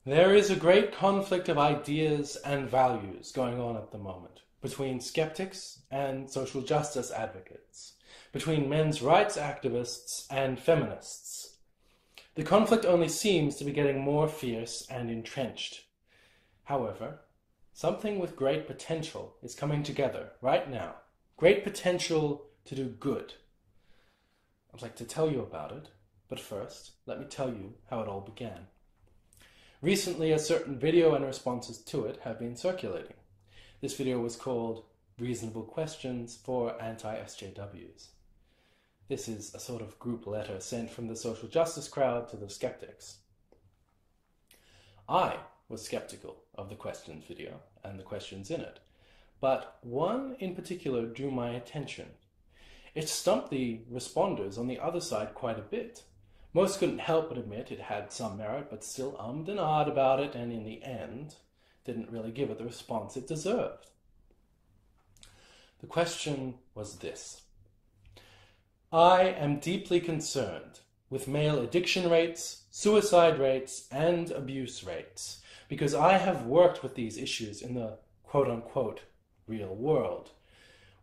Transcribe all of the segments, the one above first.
There is a great conflict of ideas and values going on at the moment between skeptics and social justice advocates, between men's rights activists and feminists. The conflict only seems to be getting more fierce and entrenched. However, something with great potential is coming together right now. Great potential to do good. I'd like to tell you about it, but first, let me tell you how it all began. Recently, a certain video and responses to it have been circulating. This video was called Reasonable Questions for Anti-SJWs. This is a sort of group letter sent from the social justice crowd to the skeptics. I was skeptical of the questions video and the questions in it, but one in particular drew my attention. It stumped the responders on the other side quite a bit. Most couldn't help but admit it had some merit, but still ummed and ahed about it, and in the end, didn't really give it the response it deserved. The question was this: I am deeply concerned with male addiction rates, suicide rates, and abuse rates, because I have worked with these issues in the quote-unquote real world.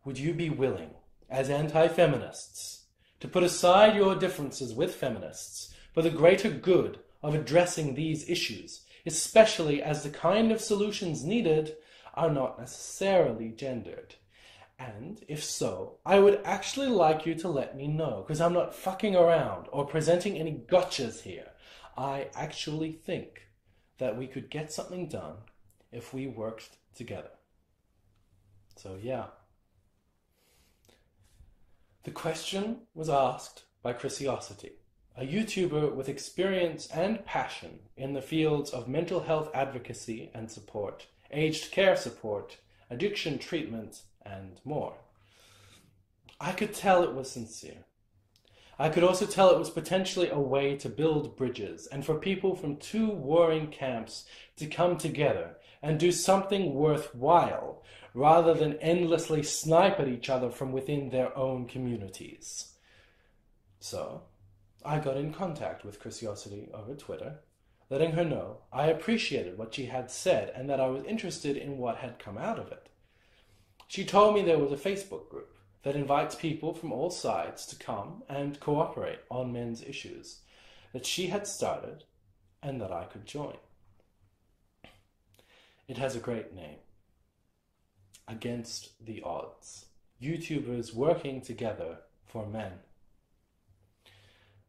Would you be willing, as anti-feminists, to put aside your differences with feminists for the greater good of addressing these issues, especially as the kind of solutions needed are not necessarily gendered? And if so, I would actually like you to let me know, because I'm not fucking around or presenting any gotchas here. I actually think that we could get something done if we worked together. So yeah. The question was asked by Chrisiosity, a YouTuber with experience and passion in the fields of mental health advocacy and support, aged care support, addiction treatment, and more. I could tell it was sincere. I could also tell it was potentially a way to build bridges and for people from two warring camps to come together and do something worthwhile, rather than endlessly snipe at each other from within their own communities. So, I got in contact with Chrisiosity over Twitter, letting her know I appreciated what she had said and that I was interested in what had come out of it. She told me there was a Facebook group that invites people from all sides to come and cooperate on men's issues, that she had started and that I could join. It has a great name. Against the Odds. YouTubers working together for men.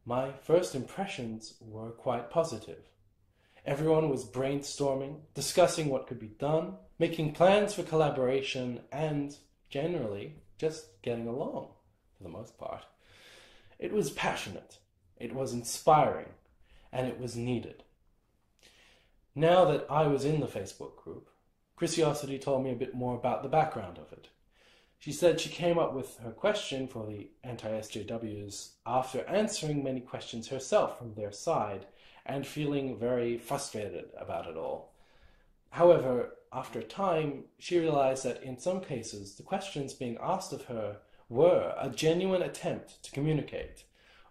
My first impressions were quite positive. Everyone was brainstorming, discussing what could be done, making plans for collaboration, and generally just getting along, for the most part. It was passionate, it was inspiring, and it was needed. Now that I was in the Facebook group, Chrisiosity told me a bit more about the background of it. She said she came up with her question for the anti-SJWs after answering many questions herself from their side and feeling very frustrated about it all. However, after time, she realized that in some cases the questions being asked of her were a genuine attempt to communicate,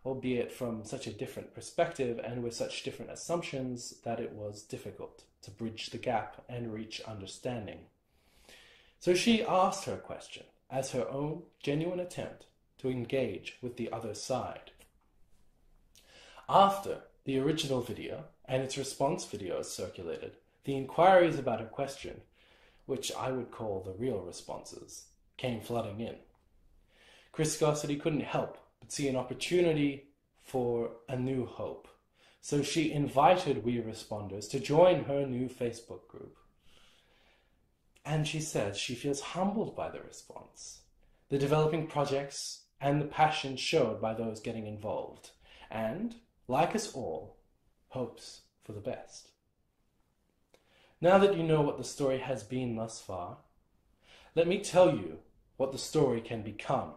albeit from such a different perspective and with such different assumptions that it was difficult to bridge the gap and reach understanding. So she asked her question as her own genuine attempt to engage with the other side. After the original video and its response videos circulated, the inquiries about her question, which I would call the real responses, came flooding in. Chrisiosity couldn't help but see an opportunity for a new hope. So she invited we responders to join her new Facebook group. And she said she feels humbled by the response, the developing projects, and the passion showed by those getting involved, and, like us all, hopes for the best. Now that you know what the story has been thus far, let me tell you what the story can become.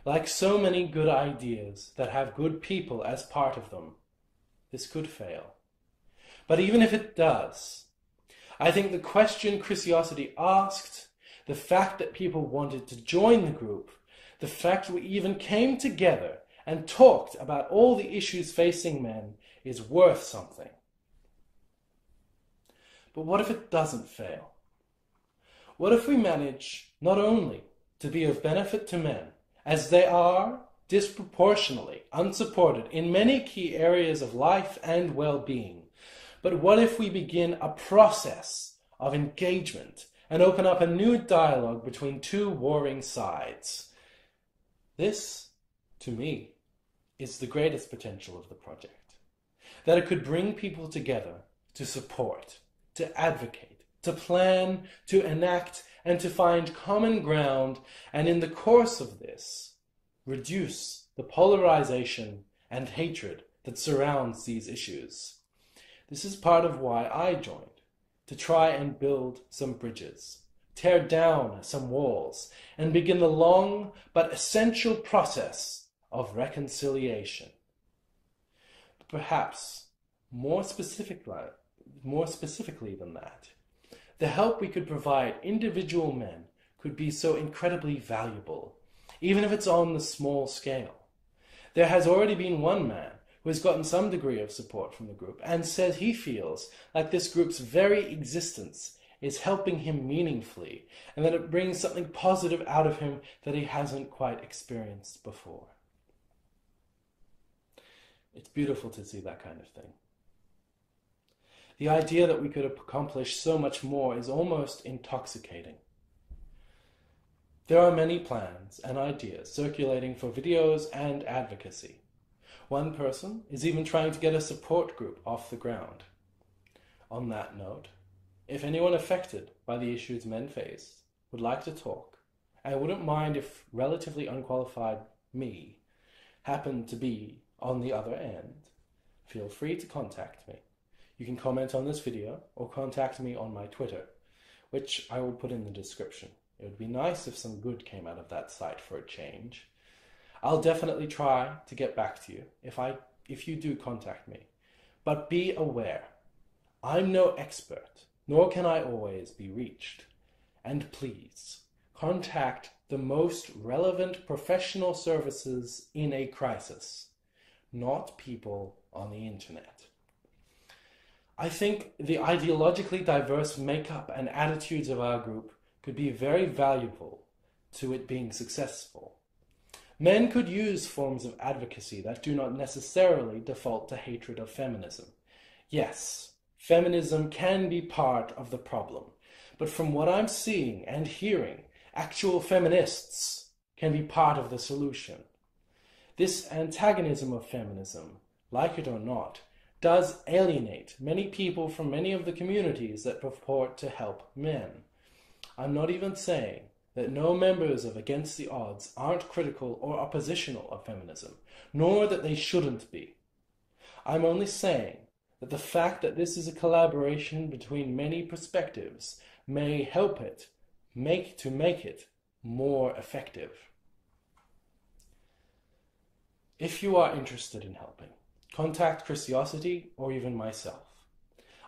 Like so many good ideas that have good people as part of them, this could fail. But even if it does, I think the question Chrisiosity asked, the fact that people wanted to join the group, the fact we even came together and talked about all the issues facing men is worth something. But what if it doesn't fail? What if we manage not only to be of benefit to men, as they are disproportionately unsupported in many key areas of life and well-being, but what if we begin a process of engagement and open up a new dialogue between two warring sides? This, to me, is the greatest potential of the project. That it could bring people together to support, to advocate, to plan, to enact, and to find common ground, and in the course of this, reduce the polarization and hatred that surrounds these issues. This is part of why I joined, to try and build some bridges, tear down some walls, and begin the long but essential process of reconciliation. But perhaps more specifically than that, the help we could provide individual men could be so incredibly valuable, even if it's on the small scale. There has already been one man who has gotten some degree of support from the group and says he feels like this group's very existence is helping him meaningfully, and that it brings something positive out of him that he hasn't quite experienced before. It's beautiful to see that kind of thing. The idea that we could accomplish so much more is almost intoxicating. There are many plans and ideas circulating for videos and advocacy. One person is even trying to get a support group off the ground. On that note, if anyone affected by the issues men face would like to talk, I wouldn't mind if relatively unqualified me happened to be on the other end, feel free to contact me. You can comment on this video or contact me on my Twitter, which I will put in the description. It would be nice if some good came out of that site for a change. I'll definitely try to get back to you if you do contact me. But be aware, I'm no expert, nor can I always be reached. And please, contact the most relevant professional services in a crisis, not people on the internet. I think the ideologically diverse makeup and attitudes of our group could be very valuable to it being successful. Men could use forms of advocacy that do not necessarily default to hatred of feminism. Yes, feminism can be part of the problem, but from what I'm seeing and hearing, actual feminists can be part of the solution. This antagonism of feminism, like it or not, does alienate many people from many of the communities that purport to help men. I'm not even saying that no members of Against the Odds aren't critical or oppositional of feminism, nor that they shouldn't be. I'm only saying that the fact that this is a collaboration between many perspectives may help it make it more effective. If you are interested in helping, contact Christiosity or even myself.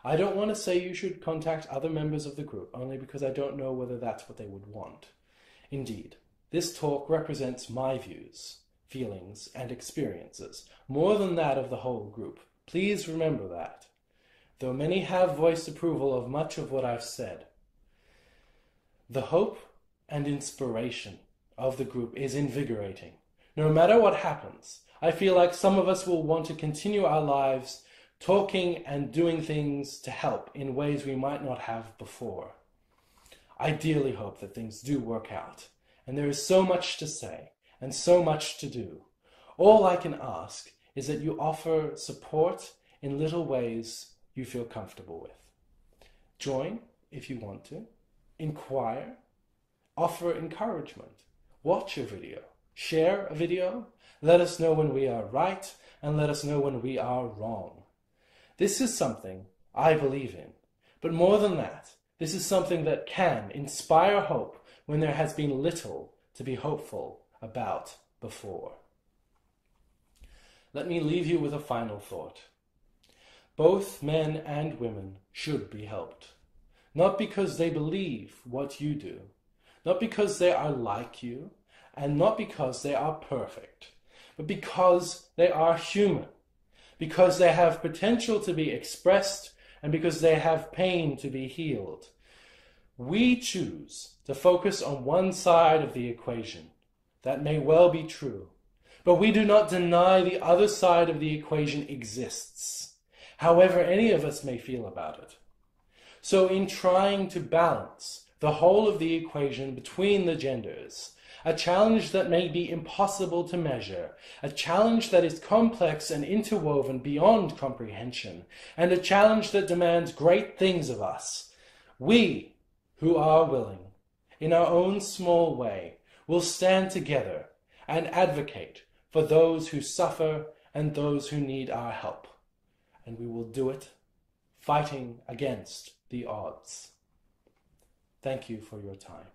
I don't want to say you should contact other members of the group, only because I don't know whether that's what they would want. Indeed, this talk represents my views, feelings, and experiences, more than that of the whole group. Please remember that. Though many have voiced approval of much of what I've said, the hope and inspiration of the group is invigorating. No matter what happens, I feel like some of us will want to continue our lives talking and doing things to help in ways we might not have before. I dearly hope that things do work out, and there is so much to say and so much to do. All I can ask is that you offer support in little ways you feel comfortable with. Join if you want to, inquire, offer encouragement, watch a video, share a video, let us know when we are right, and let us know when we are wrong. This is something I believe in, but more than that, this is something that can inspire hope when there has been little to be hopeful about before. Let me leave you with a final thought. Both men and women should be helped, not because they believe what you do, not because they are like you, and not because they are perfect, but because they are human, because they have potential to be expressed and because they have pain to be healed. We choose to focus on one side of the equation. That may well be true, but we do not deny the other side of the equation exists, however any of us may feel about it. So in trying to balance the whole of the equation between the genders, a challenge that may be impossible to measure, a challenge that is complex and interwoven beyond comprehension, and a challenge that demands great things of us, we, who are willing, in our own small way, will stand together and advocate for those who suffer and those who need our help. And we will do it fighting against the odds. Thank you for your time.